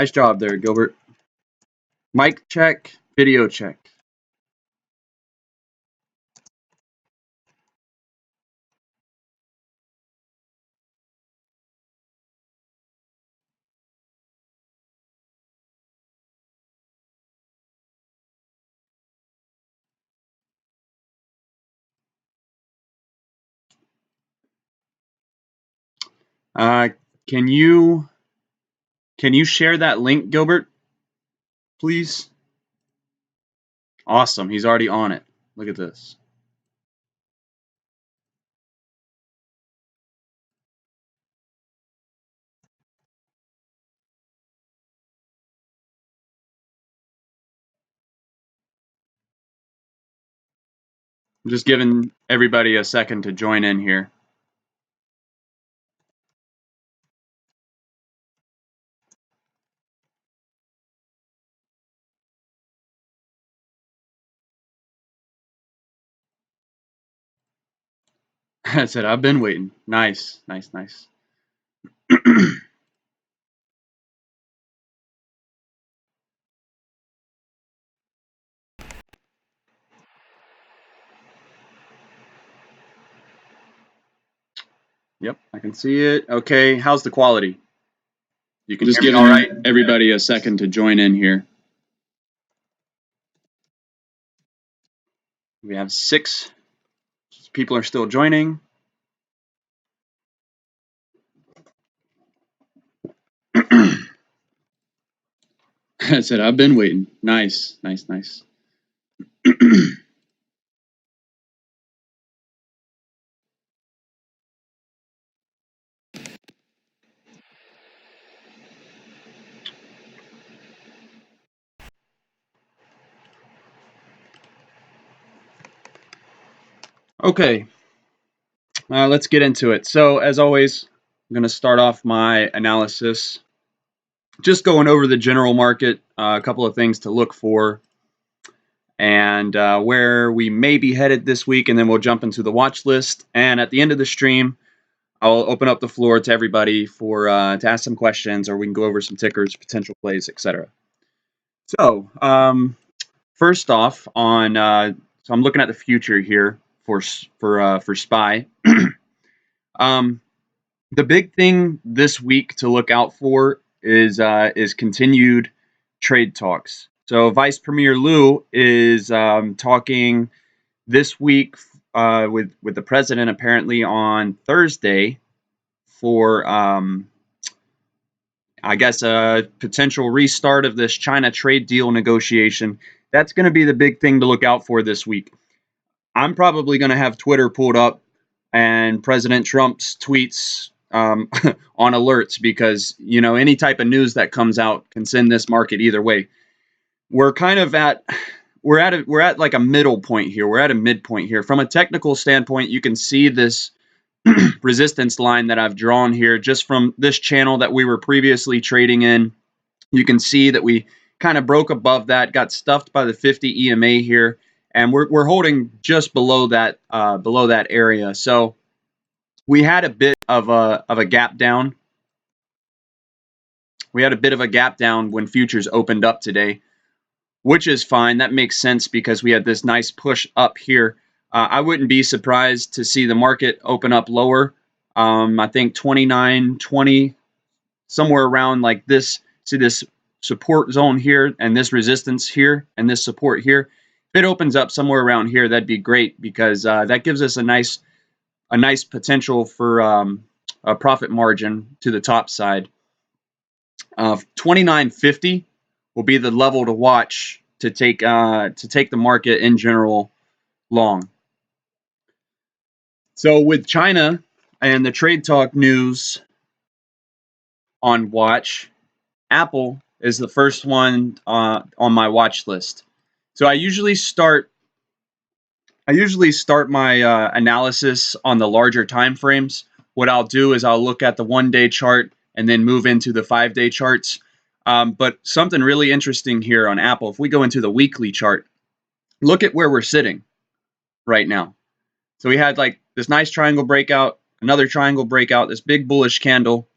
Nice job there, Gilbert. Mic check, video check. Can you share that link, Gilbert, please? Awesome. He's already on it. Look at this. I'm just giving everybody a second to join in here. I said, I've been waiting. Nice, nice, nice. Yep, I can see it. Okay, how's the quality? You can just give all right. Everybody a second to join in here. We have 6 people are still joining. I said, I've been waiting. Nice, nice, nice. Okay, let's get into it. So, as always, I'm going to start off my analysis. Just going over the general market, a couple of things to look for, and where we may be headed this week, and then we'll jump into the watch list. And at the end of the stream, I'll open up the floor to everybody for to ask some questions, or we can go over some tickers, potential plays, etc. So, first off, on so I'm looking at the future here for SPY. The big thing this week to look out for is continued trade talks. So Vice Premier Liu is talking this week with the president apparently on Thursday for I guess a potential restart of this China trade deal negotiation. That's going to be the big thing to look out for this week. I'm probably going to have Twitter pulled up and President Trump's tweets on alerts because, you know, any type of news that comes out can send this market either way. We're kind of we're at like a middle point here. We're at a midpoint here. From a technical standpoint, you can see this resistance line that I've drawn here just from this channel that we were previously trading in. You can see that we kind of broke above that, got stuffed by the 50 EMA here, and we're holding just below that area. So we had a bit of a gap down. We had a bit of a gap down when futures opened up today, which is fine. That makes sense because we had this nice push up here. I wouldn't be surprised to see the market open up lower. I think 29.20, somewhere around like this. See this support zone here and this resistance here and this support here. If it opens up somewhere around here, that'd be great because that gives us a nice potential for a profit margin to the top side. 29.50 will be the level to watch to take the market in general long. So with China and the trade talk news on watch, Apple is the first one on my watch list. So I usually start my analysis on the larger time frames. What I'll do is I'll look at the 1-day chart and then move into the 5-day charts. But something really interesting here on Apple, if we go into the weekly chart, look at where we're sitting right now. So we had like this nice triangle breakout, another triangle breakout, this big bullish candle.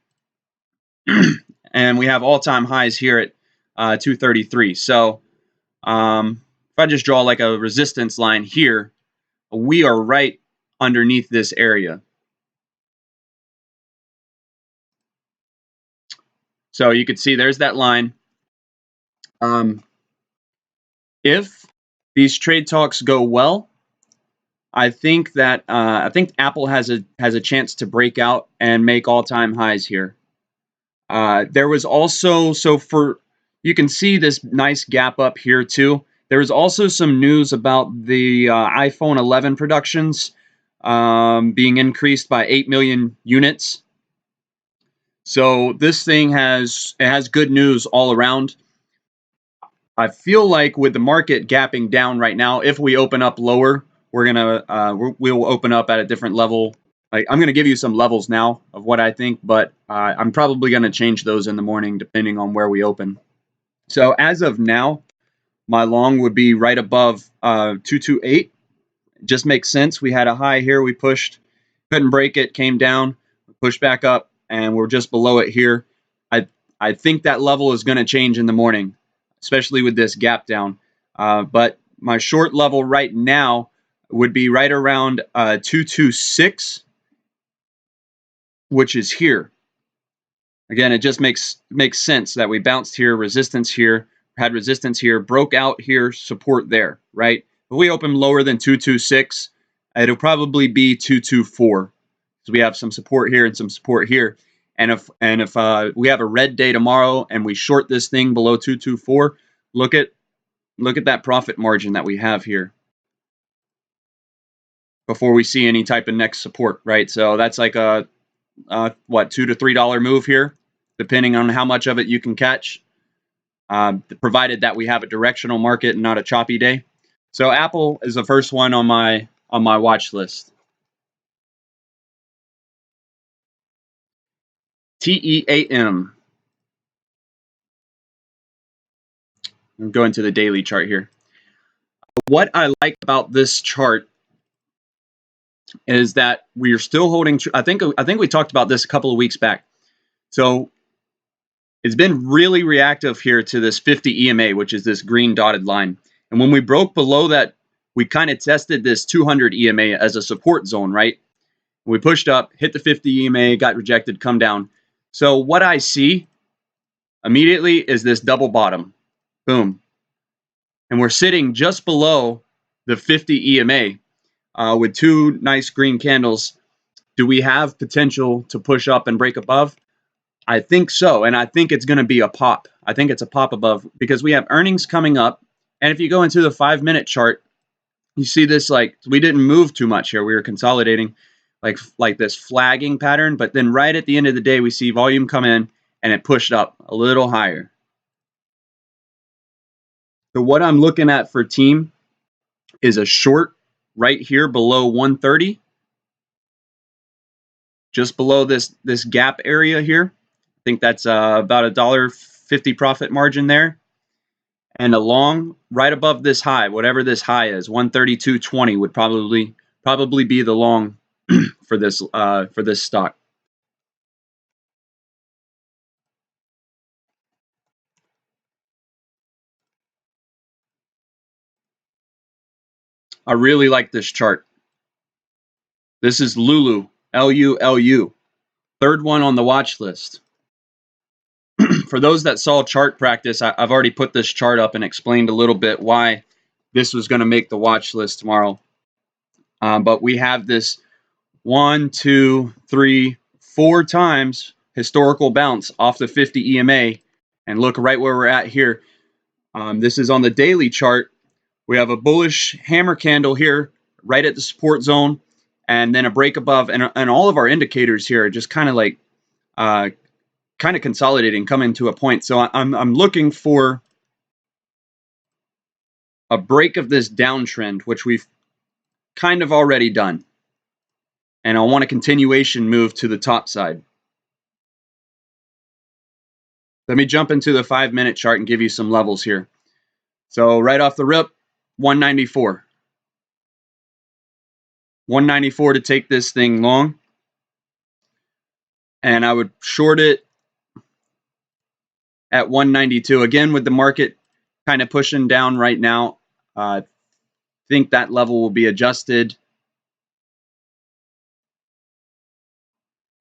and we have all-time highs here at 233. So if I just draw like a resistance line here, we are right underneath this area. So you can see there's that line. If these trade talks go well, I think that Apple has a chance to break out and make all-time highs here. There was also, you can see this nice gap up here too. There was also some news about the iPhone 11 productions being increased by 8 million units. So this thing has good news all around. I feel like with the market gapping down right now, if we open up lower, we'll open up at a different level. Like, I'm gonna give you some levels now of what I think, but I'm probably gonna change those in the morning depending on where we open. So as of now, my long would be right above 228. Just makes sense. We had a high here, we pushed, couldn't break it, came down, pushed back up, and we're just below it here. I think that level is going to change in the morning, especially with this gap down. But my short level right now would be right around 226, which is here. Again, it just makes sense that we bounced here, resistance here, had resistance here, broke out here, support there, right? If we open lower than 226, it'll probably be 224. So we have some support here and some support here. And if we have a red day tomorrow and we short this thing below 224, look at that profit margin that we have here before we see any type of next support, right? So that's like a $2 to $3 move here, depending on how much of it you can catch, provided that we have a directional market and not a choppy day. So Apple is the first one on my watch list. TEAM. I'm going to the daily chart here. What I like about this chart is that we are still holding. I think we talked about this a couple of weeks back. So it's been really reactive here to this 50 EMA, which is this green dotted line. And when we broke below that, we kind of tested this 200 EMA as a support zone, right? We pushed up, hit the 50 EMA, got rejected, come down. So what I see immediately is this double bottom. Boom. And we're sitting just below the 50 EMA with two nice green candles. Do we have potential to push up and break above? I think so, and I think it's going to be a pop. I think it's a pop above because we have earnings coming up. And if you go into the 5-minute chart, you see this, like, we didn't move too much here. We were consolidating like this flagging pattern, but then right at the end of the day, we see volume come in and it pushed up a little higher. So what I'm looking at for team is a short right here below 130, just below this gap area here. I think that's about $1.50 profit margin there. And a long right above this high, whatever this high is, 132.20 would probably be the long for this stock. I really like this chart. This is Lulu, LULU, third one on the watch list. For those that saw chart practice, I've already put this chart up and explained a little bit why this was going to make the watch list tomorrow. But we have this 1, 2, 3, 4 times historical bounce off the 50 EMA, and look right where we're at here. This is on the daily chart. We have a bullish hammer candle here, right at the support zone, and then a break above, and all of our indicators here are just kind of like consolidating, coming to a point. So I'm looking for a break of this downtrend, which we've kind of already done. And I want a continuation move to the top side. Let me jump into the 5-minute chart and give you some levels here. So right off the rip, 194. 194 to take this thing long. And I would short it at 192. Again, with the market kind of pushing down right now, I think that level will be adjusted.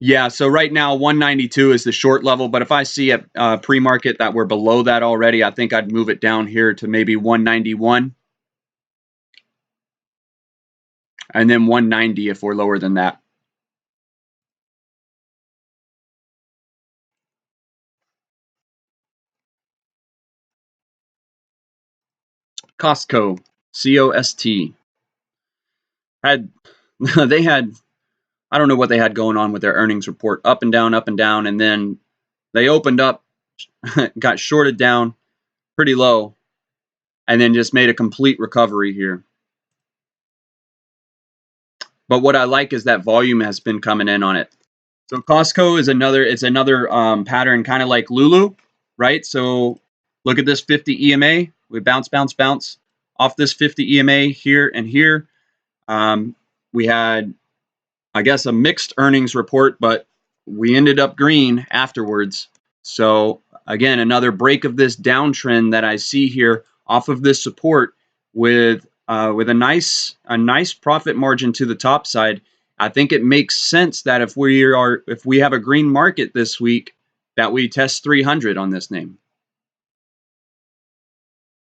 Yeah, so right now 192 is the short level, but if I see at pre-market that we're below that already, I think I'd move it down here to maybe 191. And then 190 if we're lower than that. Costco, COST, had they had, I don't know what they had going on with their earnings report, up and down, and then they opened up, got shorted down pretty low, and then just made a complete recovery here. But what I like is that volume has been coming in on it. So Costco is another pattern, kind of like Lulu, right? So look at this 50 EMA. We bounce off this 50 EMA here and here. We had, I guess, a mixed earnings report, but we ended up green afterwards. So again, another break of this downtrend that I see here off of this support with a nice profit margin to the top side. I think it makes sense that if we have a green market this week, that we test 300 on this name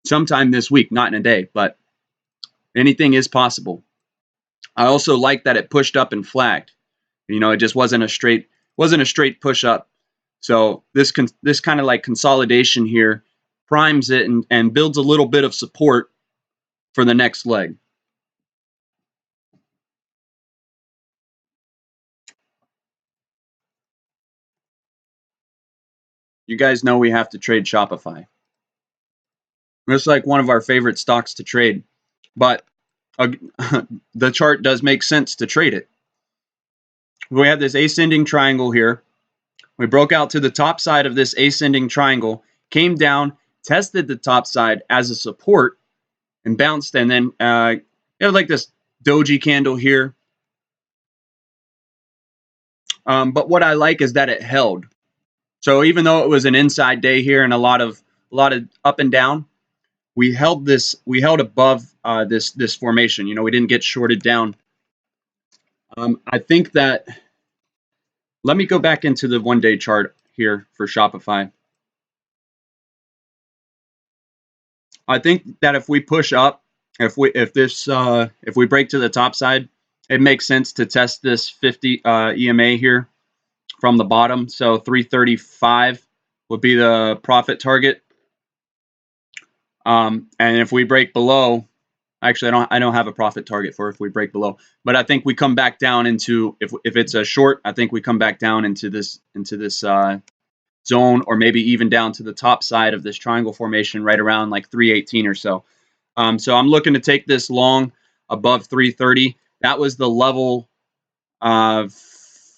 sometime this week, not in a day, but anything is possible. I also like that it pushed up and flagged. It just wasn't a straight push up. So this kind of like consolidation here primes it and builds a little bit of support for the next leg. You guys know we have to trade Shopify. It's like one of our favorite stocks to trade, but the chart does make sense to trade it. We have this ascending triangle here. We broke out to the top side of this ascending triangle, came down, tested the top side as a support, and bounced, and then like this doji candle here. But what I like is that it held. So even though it was an inside day here and a lot of up and down, we held above this formation. We didn't get shorted down. I think that, let me go back into the 1-day chart here for Shopify. I think that if we push up, if we break to the top side, it makes sense to test this 50 EMA here from the bottom. So 335 would be the profit target. And if we break below, actually I don't have a profit target for if we break below, but I think we come back down into, if it's a short, I think we come back down into this zone, or maybe even down to the top side of this triangle formation right around like 318 or so. So I'm looking to take this long above 330. That was the level of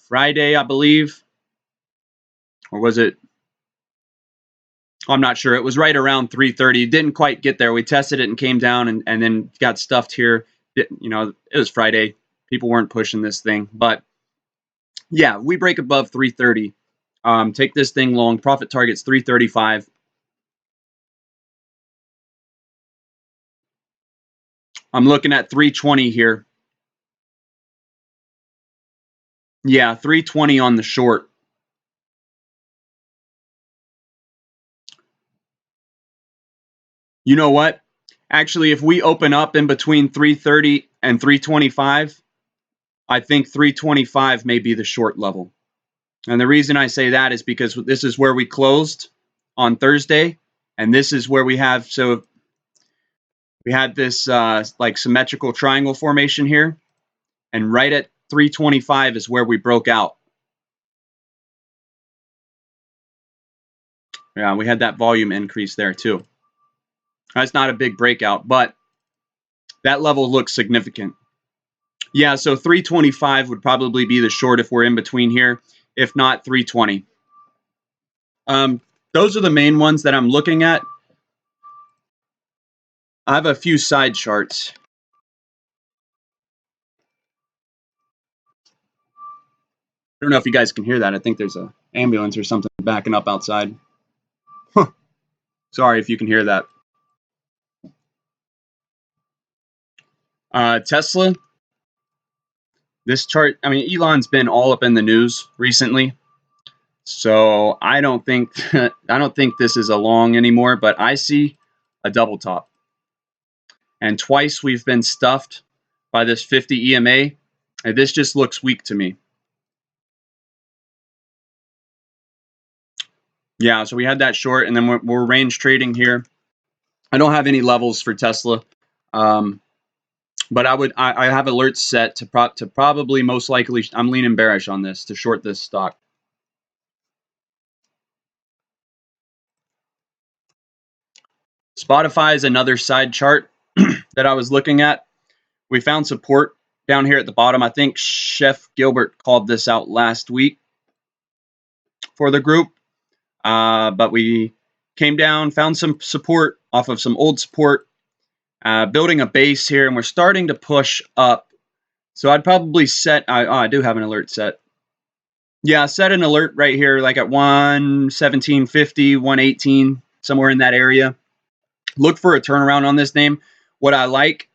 Friday, I believe. Or was it? I'm not sure. It was right around 330. Didn't quite get there. We tested it and came down and then got stuffed here. It was Friday. People weren't pushing this thing. But yeah, we break above 330. Take this thing long. Profit target's 335. I'm looking at 320 here. Yeah, 320 on the short. You know what? Actually, if we open up in between 330 and 325, I think 325 may be the short level. And the reason I say that is because this is where we closed on Thursday, and this is where we had this like symmetrical triangle formation here, and right at 325 is where we broke out. Yeah, we had that volume increase there too. That's not a big breakout, but that level looks significant. Yeah, so 325 would probably be the short if we're in between here. If not, 320. Those are the main ones that I'm looking at. I have a few side charts. I don't know if you guys can hear that. I think there's an ambulance or something backing up outside. Huh. Sorry if you can hear that. Tesla. This chart, I mean, Elon's been all up in the news recently, so I don't think this is a long anymore. But I see a double top, and twice we've been stuffed by this 50 EMA, and this just looks weak to me. Yeah, so we had that short, and then we're range trading here. I don't have any levels for Tesla, but I have alerts set to probably most likely. I'm leaning bearish on this to short this stock. Spotify is another side chart that I was looking at. We found support down here at the bottom. I think Chef Gilbert called this out last week for the group, but we came down, found some support off of some old support, building a base here, and we're starting to push up. So I'd probably set, I do have an alert set. Yeah, set an alert right here, like at 117.50, 118, somewhere in that area. Look for a turnaround on this name. What I like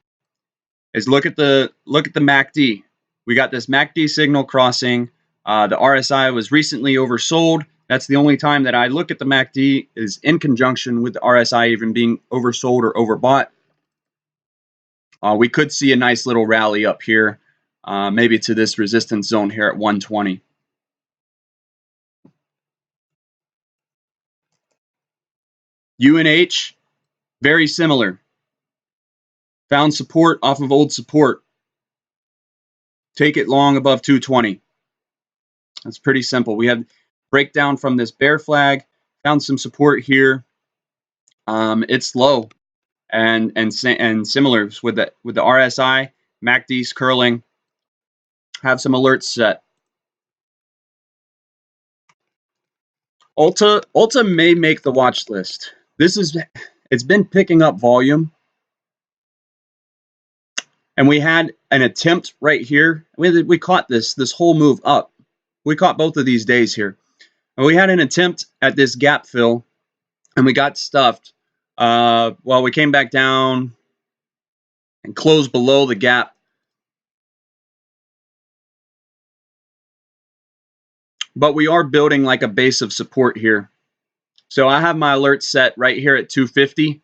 is look at the MACD. We got this MACD signal crossing. The RSI was recently oversold. That's the only time that I look at the MACD is in conjunction with the RSI even being oversold or overbought. We could see a nice little rally up here, maybe to this resistance zone here at 120. UNH, very similar. Found support off of old support. Take it long above 220. That's pretty simple. We had breakdown from this bear flag. Found some support here. It's low, and similar with the RSI. MACD's curling. Have some alerts set. Ulta may make the watch list. It's been picking up volume. And we had an attempt right here. We caught this whole move up. We caught both of these days here. And we had an attempt at this gap fill, and we got stuffed. Well, we came back down and closed below the gap. But we are building like a base of support here. So I have my alert set right here at 250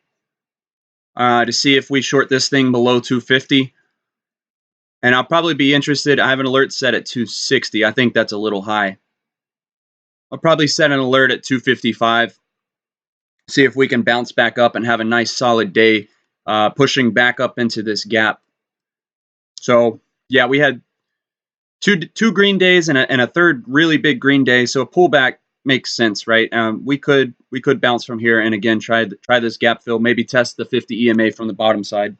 to see if we short this thing below 250. And I'll probably be interested. I have an alert set at 260. I think that's a little high. I'll probably set an alert at 255. See if we can bounce back up and have a nice solid day, pushing back up into this gap. So yeah, we had two green days and a third really big green day. So a pullback makes sense, right? We could bounce from here and again try this gap fill, maybe test the 50 EMA from the bottom side.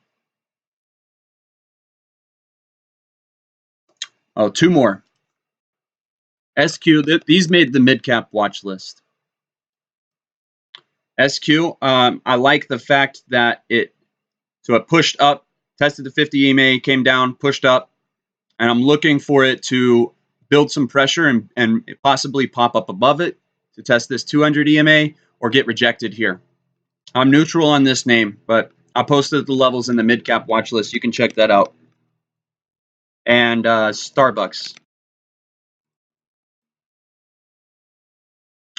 Oh, two more. SQ, these made the mid cap watch list. SQ, I like the fact that it pushed up, tested the 50 EMA, came down, pushed up, and I'm looking for it to build some pressure and possibly pop up above it to test this 200 EMA or get rejected here. I'm neutral on this name, but I posted the levels in the mid cap watch list. You can check that out. And Starbucks.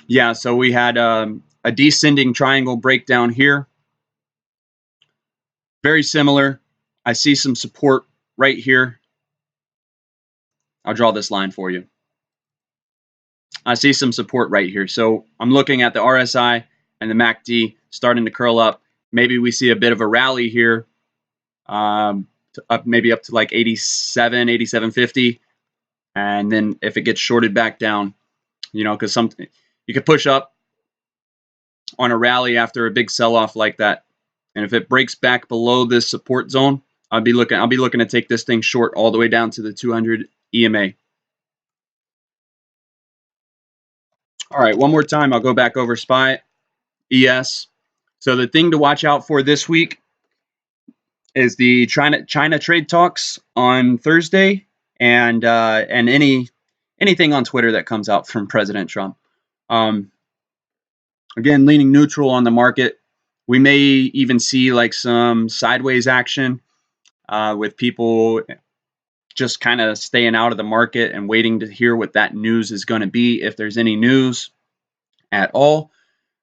Yeah, so we had a descending triangle breakdown here. Very similar. I see some support right here. I'll draw this line for you. I see some support right here. So I'm looking at the RSI and the MACD starting to curl up. Maybe we see a bit of a rally here, maybe up to like 87, 87.50. And then if it gets shorted back down, because you could push up on a rally after a big sell-off like that. And if it breaks back below this support zone, I'll be looking to take this thing short all the way down to the 200 EMA. All right, one more time, I'll go back over SPY, ES. So the thing to watch out for this week is the China trade talks on Thursday, and anything on Twitter that comes out from President Trump. Again, leaning neutral on the market. We may even see like some sideways action with people just kind of staying out of the market and waiting to hear what that news is going to be, if there's any news at all.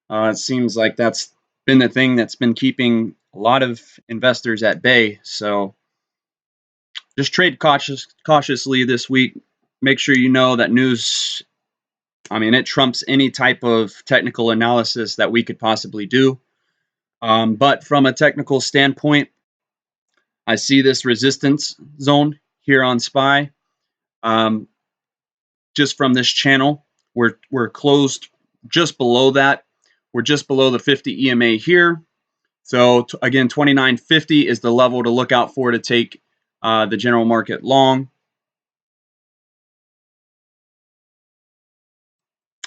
It seems like that's been the thing that's been keeping a lot of investors at bay. So just trade cautiously this week. Make sure you know that news, I mean, it trumps any type of technical analysis that we could possibly do. But from a technical standpoint, I see this resistance zone here on SPY. Just from this channel, we're closed just below that. We're just below the 50 EMA here. So again, 29.50 is the level to look out for to take the general market long.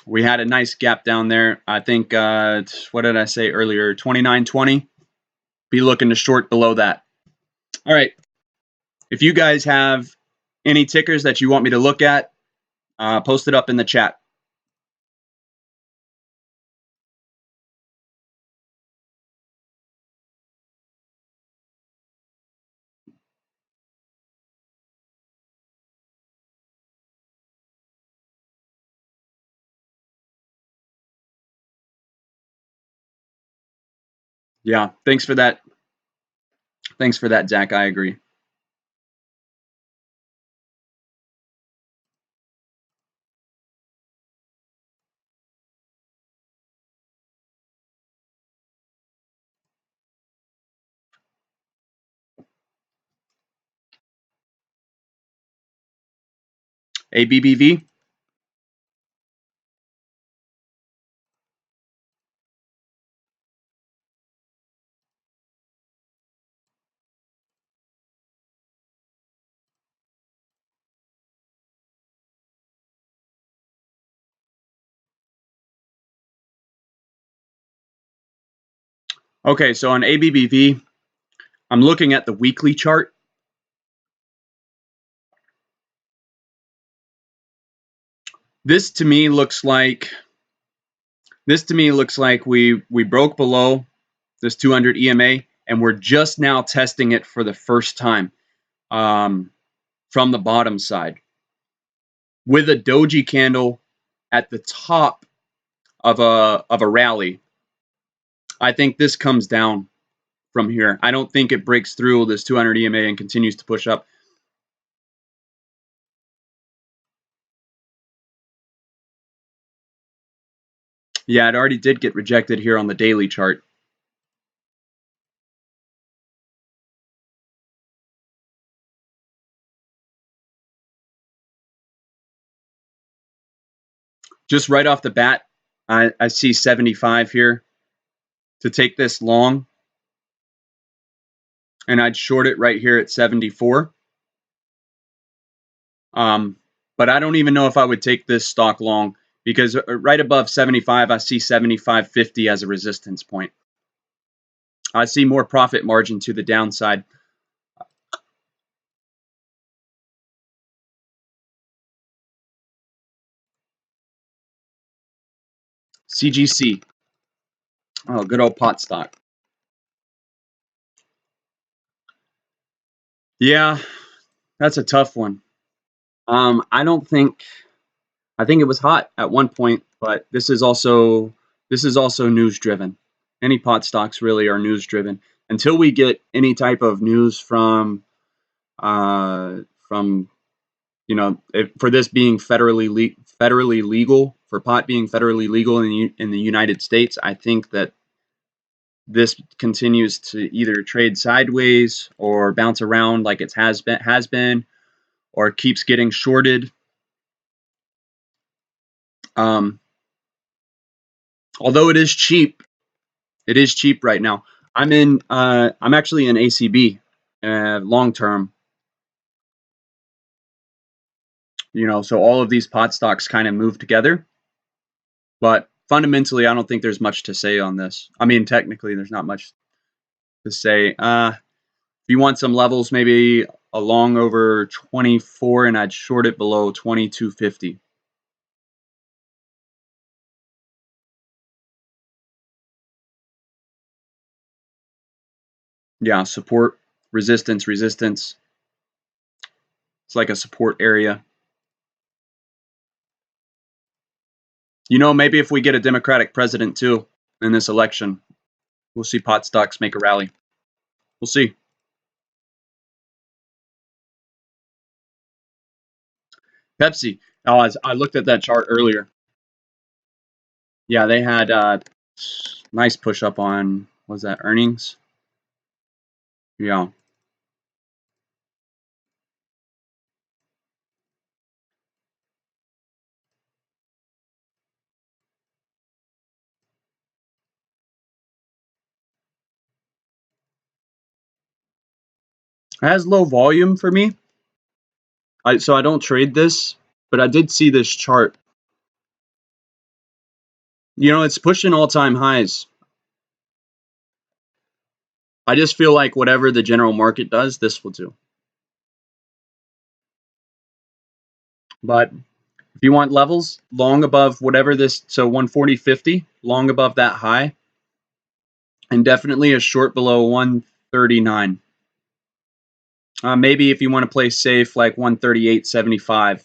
We had a nice gap down there. I think, what did I say earlier? 29.20. Be looking to short below that. All right. If you guys have any tickers that you want me to look at, post it up in the chat. Yeah, thanks for that. Thanks for that, Zach. I agree. ABBV. Okay, so on ABBV, I'm looking at the weekly chart. This to me looks like we broke below this 200 EMA, and we're just now testing it for the first time from the bottom side with a doji candle at the top of a rally. I think this comes down from here. I don't think it breaks through this 200 EMA and continues to push up. Yeah, it already did get rejected here on the daily chart. Just right off the bat, I see 75 here to take this long, and I'd short it right here at 74. But I don't even know if I would take this stock long, because right above 75, I see 75.50 as a resistance point. I see more profit margin to the downside. CGC. Oh, good old pot stock. Yeah, that's a tough one. I think it was hot at one point, but this is also news driven. Any pot stocks really are news driven. Until we get any type of news from for this being federally legal, for pot being federally legal in the United States, I think that this continues to either trade sideways or bounce around like it has been, or keeps getting shorted. Although it is cheap right now. I'm actually in ACB long term. So all of these pot stocks kind of move together. But fundamentally, I don't think there's much to say on this. I mean, technically, there's not much to say. If you want some levels, maybe along over 24, and I'd short it below 22.50. Yeah, support, resistance, resistance. It's like a support area. You know, maybe if we get a Democratic president too in this election, we'll see pot stocks make a rally. We'll see. Pepsi. Oh, I looked at that chart earlier. Yeah, they had nice push up on, what was that, earnings? Yeah. It has low volume for me. So I don't trade this, but I did see this chart. You know, it's pushing all-time highs. I just feel like whatever the general market does, this will do. But if you want levels, long above whatever this, so 140.50, long above that high, and definitely a short below 139. Maybe if you want to play safe, like 138.75.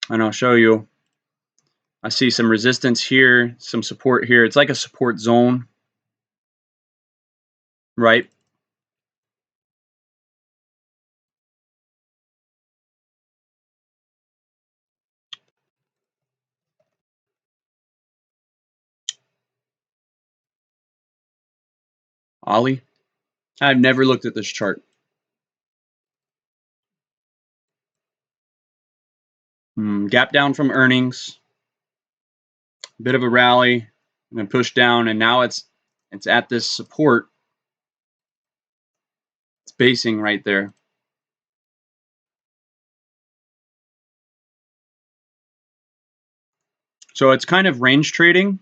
And I'll show you. I see some resistance here, some support here. It's like a support zone, right? Ollie? I've never looked at this chart. Gap down from earnings, bit of a rally, and then push down, and now it's at this support. It's basing right there. So it's kind of range trading,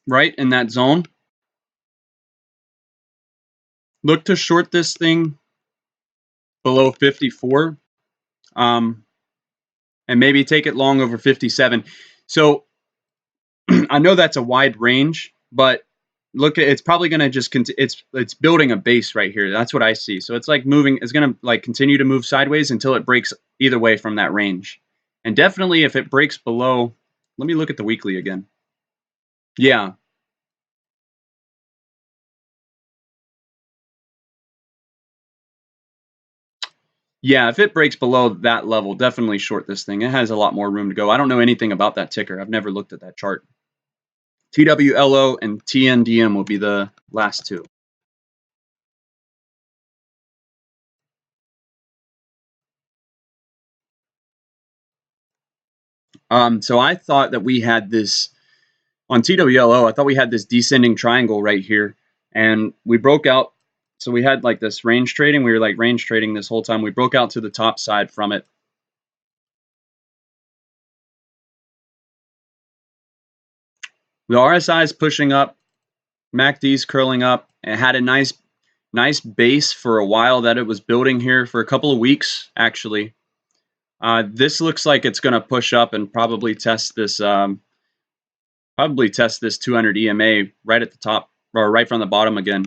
right, in that zone. Look to short this thing below 54, and maybe take it long over 57. So I know that's a wide range, but look at, it's probably going to just it's building a base right here. That's what I see. So it's like moving, it's going to like continue to move sideways until it breaks either way from that range. And definitely if it breaks below, let me look at the weekly again. Yeah. Yeah, if it breaks below that level, definitely short this thing. It has a lot more room to go. I don't know anything about that ticker. I've never looked at that chart. TWLO and TNDM will be the last two. So I thought that we had this on TWLO. I thought we had this descending triangle right here, and we broke out. So we had like this range trading. We were like range trading this whole time. We broke out to the top side from it. The RSI is pushing up. MACD's curling up. It had a nice base for a while that it was building here for a couple of weeks, actually. This looks like it's going to push up and probably test this 200 EMA right at the top, or right from the bottom again.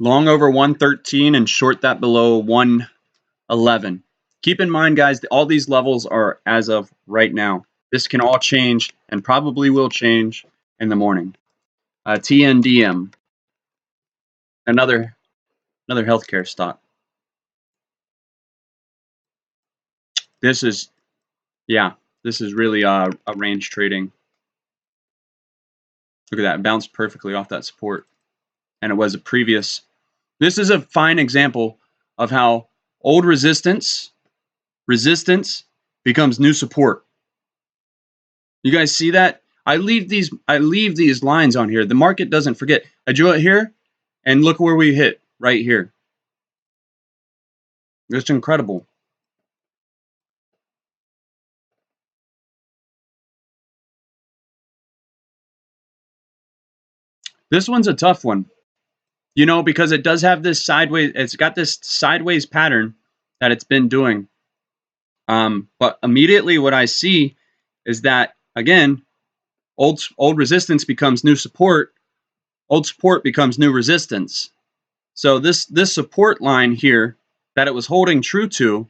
Long over 113 and short that below 111. Keep in mind, guys, all these levels are as of right now. This can all change and probably will change in the morning. TNDM, another healthcare stock. This is, yeah, this is really a range trading. Look at that, it bounced perfectly off that support. And it was a previous. This is a fine example of how old resistance becomes new support. You guys see that? I leave these lines on here. The market doesn't forget. I drew it here, and look where we hit right here. It's incredible. This one's a tough one, you know, because it does have this sideways. It's got this sideways pattern that it's been doing. But immediately what I see is that, again, old resistance becomes new support. Old support becomes new resistance. So this support line here that it was holding true to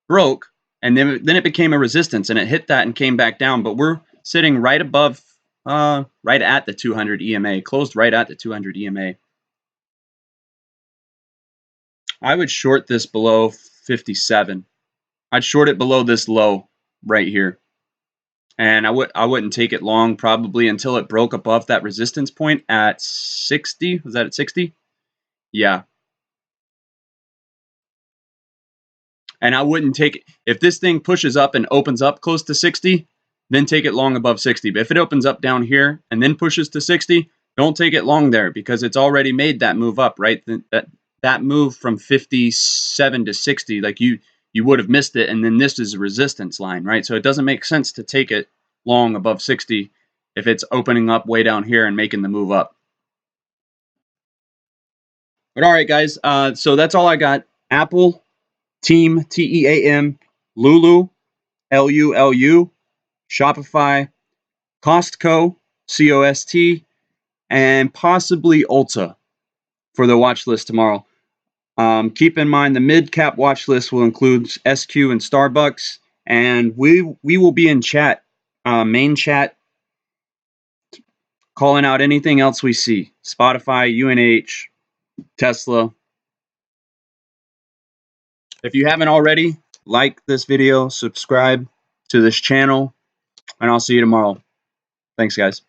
broke, and then it became a resistance, and it hit that and came back down. But we're sitting right above, right at the 200 EMA, closed right at the 200 EMA. I would short this below 57. I'd short it below this low right here. And I wouldn't take it long, probably until it broke above that resistance point at 60. Was that at 60? Yeah. And I wouldn't take it. If this thing pushes up and opens up close to 60, then take it long above 60. But if it opens up down here and then pushes to 60, don't take it long there because it's already made that move up, right? That move from 57 to 60, like you would have missed it. And then this is a resistance line, right? So it doesn't make sense to take it long above 60 if it's opening up way down here and making the move up. But all right, guys. So that's all I got. Apple, Team, TEAM, Lulu, LULU, Shopify, Costco, COST, and possibly Ulta for the watch list tomorrow. Keep in mind the mid-cap watch list will include SQ and Starbucks, and we will be in chat, main chat, calling out anything else we see. Spotify, UNH, Tesla. If you haven't already, like this video, subscribe to this channel, and I'll see you tomorrow. Thanks, guys.